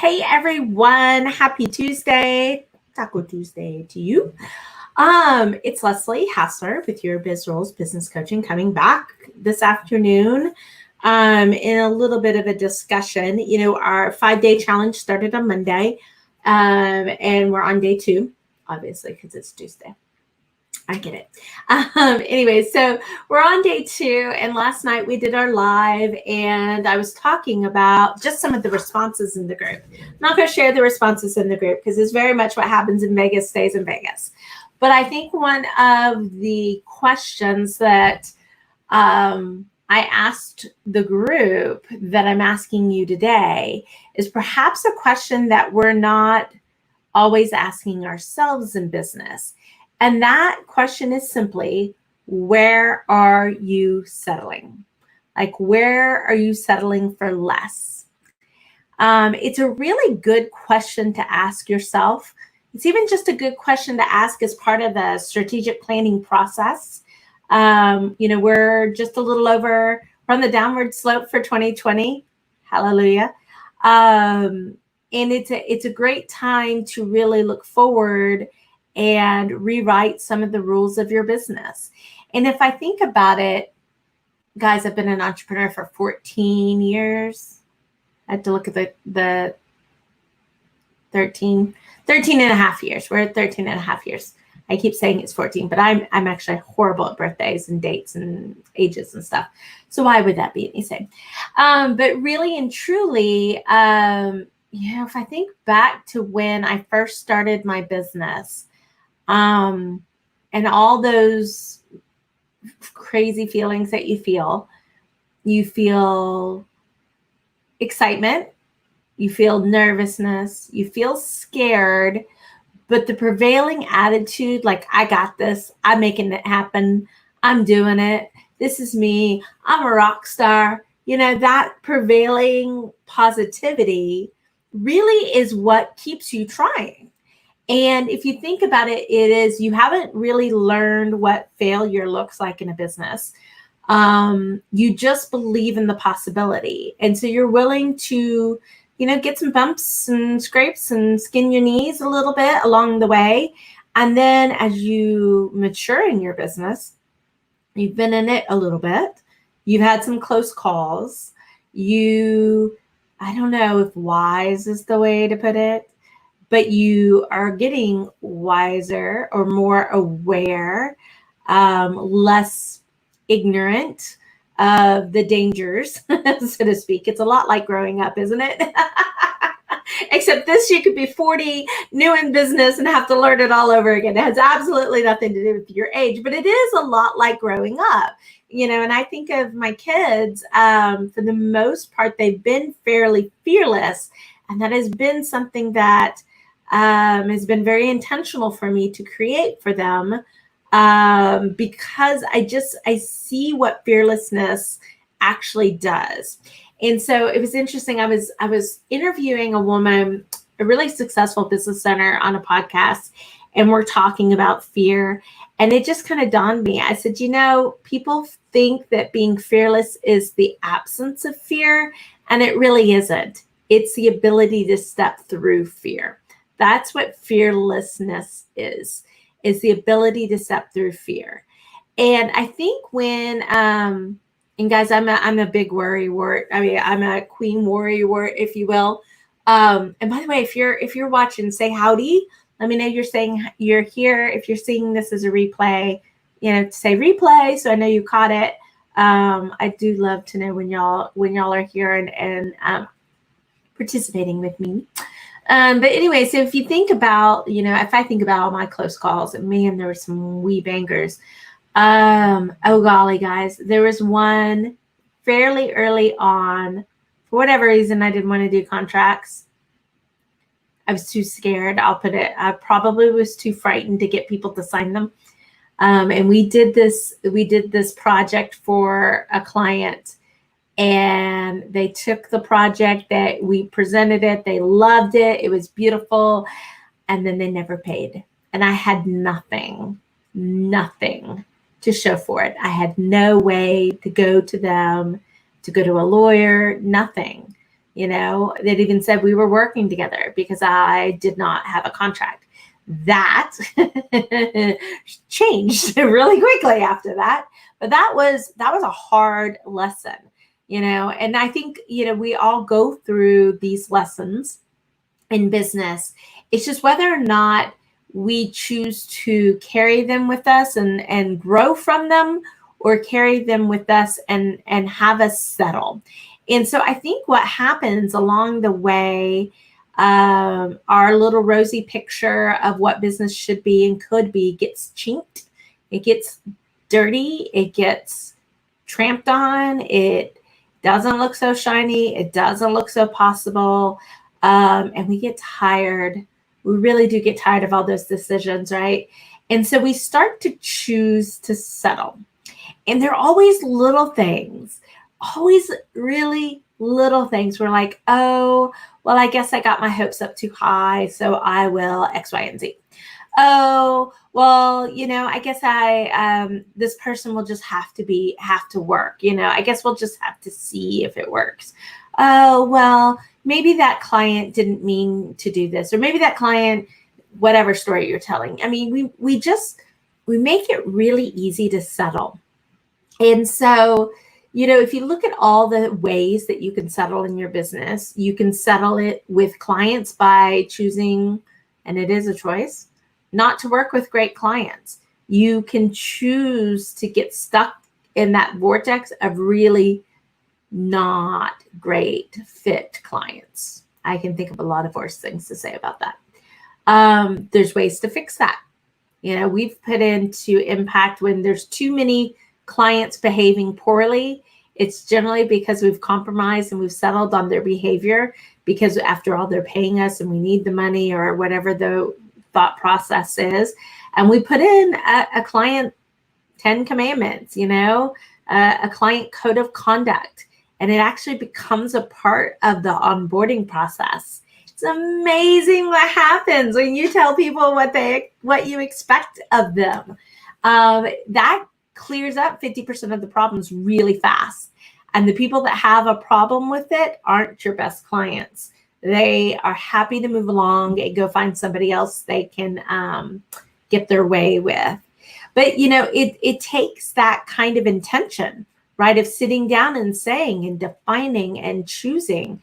Hey everyone, happy Tuesday, Taco Tuesday to you. It's Leslie Hassler with your Biz Roles Business Coaching coming back this afternoon in a little bit of a discussion. You know, our 5-day challenge started on Monday and we're on day 2, obviously, because it's Tuesday. I get it. Anyway, so we're on day 2, and last night we did our live, and I was talking about just some of the responses in the group. I'm not going to share the responses in the group because it's very much what happens in Vegas stays in Vegas. But I think one of the questions that I asked the group that I'm asking you today is perhaps a question that we're not always asking ourselves in business. And that question is simply, where are you settling? Like, where are you settling for less? It's a really good question to ask yourself. It's even just a good question to ask as part of the strategic planning process. We're just a little over, we're on the downward slope for 2020. Hallelujah. And it's a great time to really look forward and rewrite some of the rules of your business. And if I think about it, guys, I've been an entrepreneur for 14 years. I had to look at the 13 and a half years. We're at 13 and a half years. I keep saying it's 14, but I'm actually horrible at birthdays and dates and ages and stuff. So why would that be anything? But really and truly, if I think back to when I first started my business, and all those crazy feelings that you feel excitement, you feel nervousness, you feel scared, but the prevailing attitude, like, I got this, I'm making it happen, I'm doing it, this is me, I'm a rock star, that prevailing positivity really is what keeps you trying. And if you think about it, it is, you haven't really learned what failure looks like in a business. You just believe in the possibility. And so you're willing to, get some bumps and scrapes and skin your knees a little bit along the way. And then as you mature in your business, you've been in it a little bit. You've had some close calls. I don't know if wise is the way to put it, but you are getting wiser or more aware, less ignorant of the dangers, so to speak. It's a lot like growing up, isn't it? Except this, you could be 40, new in business, and have to learn it all over again. It has absolutely nothing to do with your age, but it is a lot like growing up. And I think of my kids, for the most part, they've been fairly fearless, and that has been something that has been very intentional for me to create for them, because I see what fearlessness actually does. And so it was interesting. I was interviewing a woman, a really successful business owner, on a podcast, and we're talking about fear. And it just kind of dawned me. I said, people think that being fearless is the absence of fear, and it really isn't. It's the ability to step through fear. That's what fearlessness is the ability to step through fear. And I think when, and guys, I'm a big worry wart. I mean, I'm a queen worry wart, if you will. And by the way, if you're watching, say howdy. Let me know you're saying you're here. If you're seeing this as a replay, say replay, so I know you caught it. I do love to know when y'all are here and participating with me. But anyway, so if you think about, if I think about all my close calls, and man, there were some wee bangers. Oh golly, guys, there was one fairly early on. For whatever reason, I didn't want to do contracts. I was too scared. I'll put it. I probably was too frightened to get people to sign them. And we did this project for a client. And they took the project, that we presented it. They loved it. It was beautiful. And then they never paid. And I had nothing to show for it. I had no way to go to them, to go to a lawyer, nothing. that even said we were working together because I did not have a contract. That changed really quickly after that. But that was a hard lesson, and I think, we all go through these lessons in business. It's just whether or not we choose to carry them with us and grow from them, or carry them with us and have us settle. And so I think what happens along the way, our little rosy picture of what business should be and could be gets chinked. It gets dirty. It gets tramped on. It doesn't look so shiny. It doesn't look so possible. And we get tired. We really do get tired of all those decisions, right? And so we start to choose to settle. And they're always little things, always really little things. We're like, oh, well, I guess I got my hopes up too high, so I will X, Y, and Z. Oh, well, I guess this person will just have to work. I guess we'll just have to see if it works. Oh, well, maybe that client didn't mean to do this, or maybe that client, whatever story you're telling. I mean, we make it really easy to settle. And so, if you look at all the ways that you can settle in your business, you can settle it with clients by choosing, and it is a choice, not to work with great clients. You can choose to get stuck in that vortex of really not great fit clients. I can think of a lot of worse things to say about that. There's ways to fix that. We've put into Impact when there's too many clients behaving poorly. It's generally because we've compromised and we've settled on their behavior, because after all, they're paying us and we need the money, or whatever the thought process is. And we put in a client 10 commandments, a client code of conduct, and it actually becomes a part of the onboarding process. It's amazing what happens when you tell people what you expect of them. That clears up 50% of the problems really fast. And the people that have a problem with it aren't your best clients. They are happy to move along and go find somebody else they can get their way with. But, it takes that kind of intention, right, of sitting down and saying and defining and choosing.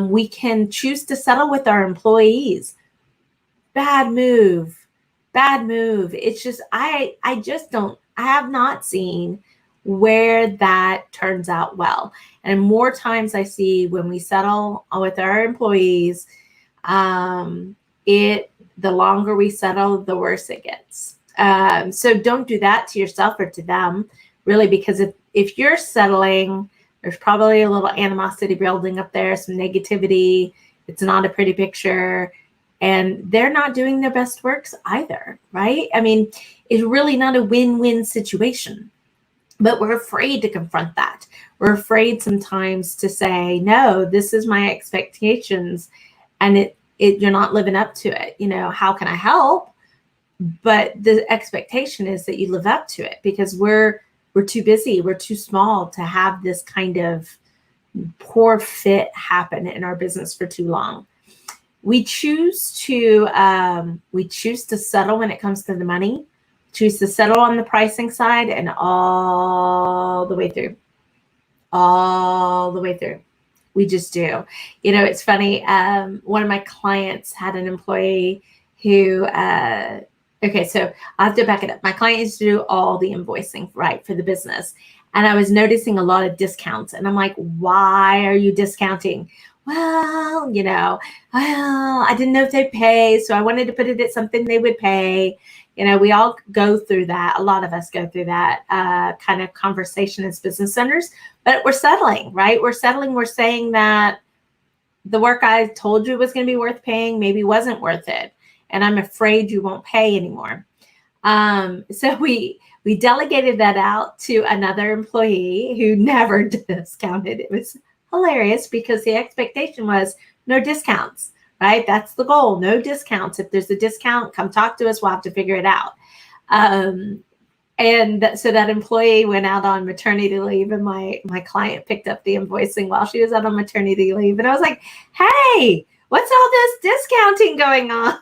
We can choose to settle with our employees. Bad move. It's just, I have not seen where that turns out well. And more times I see when we settle with our employees, the longer we settle, the worse it gets. So don't do that to yourself or to them, really, because if you're settling, there's probably a little animosity building up there, some negativity. It's not a pretty picture. And they're not doing their best works either, right? I mean, it's really not a win-win situation. But we're afraid to confront that. We're afraid sometimes to say, no, this is my expectations, and you're not living up to it. How can I help? But the expectation is that you live up to it, because we're too busy, we're too small to have this kind of poor fit happen in our business for too long. We choose to settle when it comes to the money, choose to settle on the pricing side, and all the way through. We just do. It's funny. One of my clients had an employee who, okay, so I have to back it up. My client used to do all the invoicing, right, for the business. And I was noticing a lot of discounts. And I'm like, why are you discounting? Well, I didn't know if they'd pay, so I wanted to put it at something they would pay. We all go through that. A lot of us go through that kind of conversation as business owners, but we're settling, right? We're saying that the work I told you was going to be worth paying maybe wasn't worth it, and I'm afraid you won't pay anymore. So we delegated that out to another employee who never discounted. It was hilarious because the expectation was no discounts, right? That's the goal. No discounts. If there's a discount, come talk to us. We'll have to figure it out. And so that employee went out on maternity leave, and my client picked up the invoicing while she was out on maternity leave. And I was like, hey, what's all this discounting going on?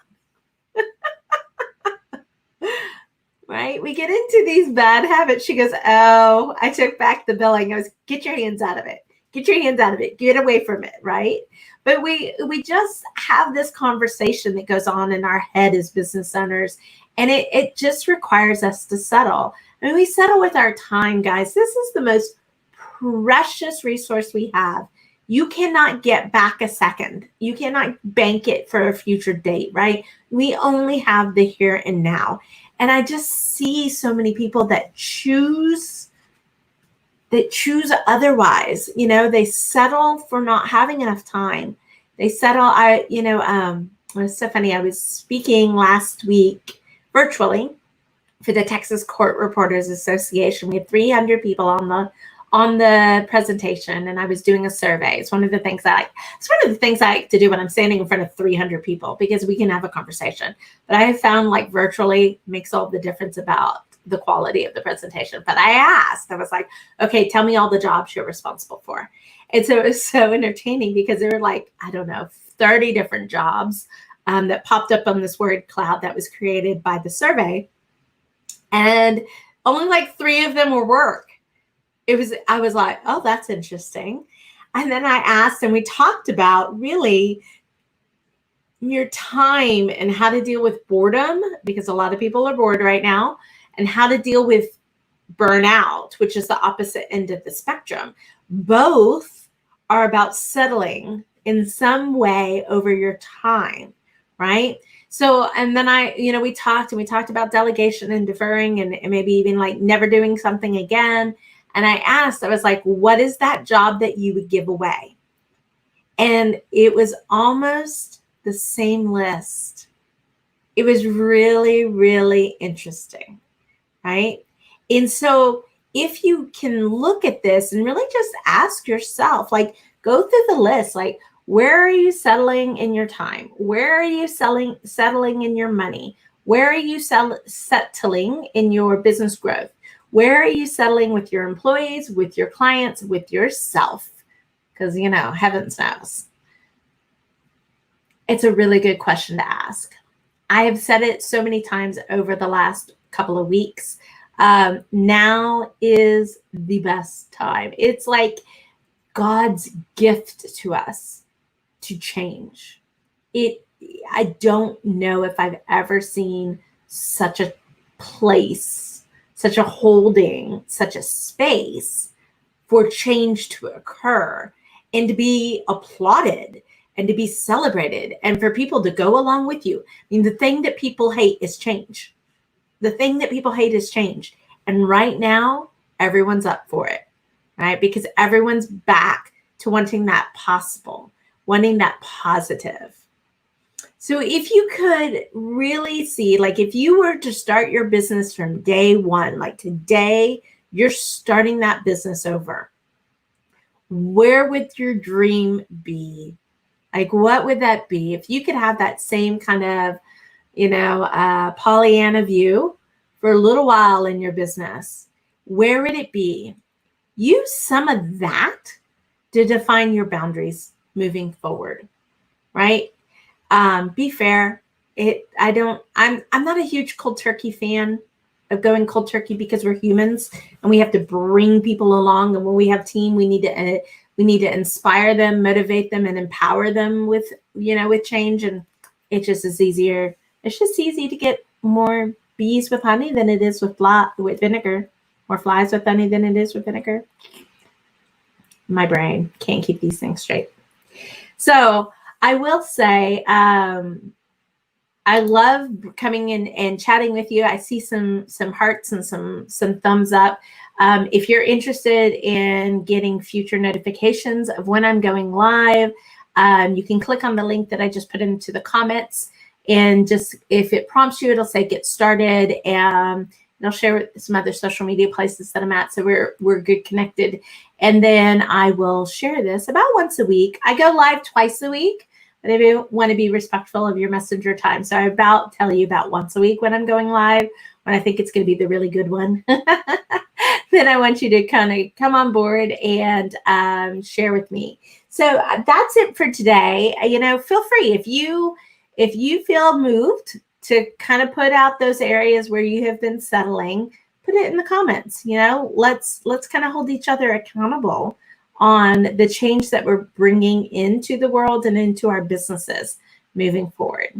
Right? We get into these bad habits. She goes, oh, I took back the billing. I was, get your hands out of it. Get your hands out of it. Get away from it, right? But we just have this conversation that goes on in our head as business owners, and it just requires us to settle. I mean, we settle with our time, guys. This is the most precious resource we have. You cannot get back a second. You cannot bank it for a future date, right? We only have the here and now. And I just see so many people that choose otherwise. You know, they settle for not having enough time. They settle. It was so funny. I was speaking last week virtually for the Texas Court Reporters Association. We had 300 people on the presentation, and I was doing a survey. It's one of the things I like to do when I'm standing in front of 300 people, because we can have a conversation. But I have found like virtually makes all the difference about the quality of the presentation. But I was like, okay, tell me all the jobs you're responsible for. And so it was so entertaining, because there were like, I don't know, 30 different jobs that popped up on this word cloud that was created by the survey. And only like 3 of them were work. I was like, oh, that's interesting. And then I asked, and we talked about really your time and how to deal with boredom, because a lot of people are bored right now, and how to deal with burnout, which is the opposite end of the spectrum. Both are about settling in some way over your time, right? So, and then we talked about delegation and deferring, and maybe even like never doing something again. And I was like, what is that job that you would give away? And it was almost the same list. It was really, really interesting, right? And so if you can look at this and really just ask yourself, like, go through the list, like, where are you settling in your time? Where are you settling in your money? Where are you settling in your business growth? Where are you settling with your employees, with your clients, with yourself? Because, heavens knows. It's a really good question to ask. I have said it so many times over the last couple of weeks. Now is the best time. It's like God's gift to us to change. I don't know if I've ever seen such a place, such a holding, such a space for change to occur and to be applauded and to be celebrated and for people to go along with you. I mean, the thing that people hate is change. The thing that people hate is change. And right now, everyone's up for it, right? Because everyone's back to wanting that possible, wanting that positive. So if you could really see, like if you were to start your business from day one, like today, you're starting that business over, where would your dream be? Like, what would that be? If you could have that same kind of, Pollyanna view for a little while in your business, where would it be? Use some of that to define your moving forward, right? Be fair. I'm not a huge cold turkey fan of going cold turkey, because we're humans and we have to bring people along. And when we have team, we need to inspire them, motivate them, and empower them with change. And it just is easier. It's just easy to get more bees with honey than it is with vinegar, more flies with honey than it is with vinegar. My brain can't keep these things straight. So I will say, I love coming in and chatting with you. I see some hearts and some thumbs up. If you're interested in getting future notifications of when I'm going live, you can click on the link that I just put into the comments, and just if it prompts you, it'll say get started, and I'll share some other social media places that I'm at, so we're good connected. And then I will share this about once a week. I go live twice a week. But I want to be respectful of your messenger time. So I tell you about once a week when I'm going live, when I think it's going to be the really good one, then I want you to kind of come on board and share with me. So that's it for today. Feel free if you feel moved to kind of put out those areas where you have been settling, put it in the comments. Let's kind of hold each other accountable on the change that we're bringing into the world and into our businesses moving forward.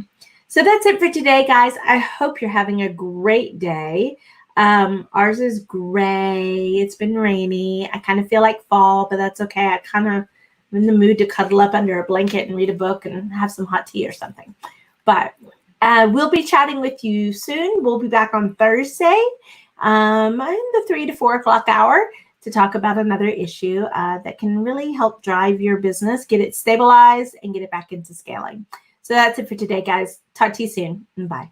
So that's it for today, guys. I hope you're having a great day. Ours is gray. It's been rainy. I kind of feel like fall, but that's okay. I'm in the mood to cuddle up under a blanket and read a book and have some hot tea or something. But we'll be chatting with you soon. We'll be back on Thursday in the 3 to 4 o'clock hour to talk about another issue that can really help drive your business, get it stabilized, and get it back into scaling. So that's it for today, guys. Talk to you soon. Bye.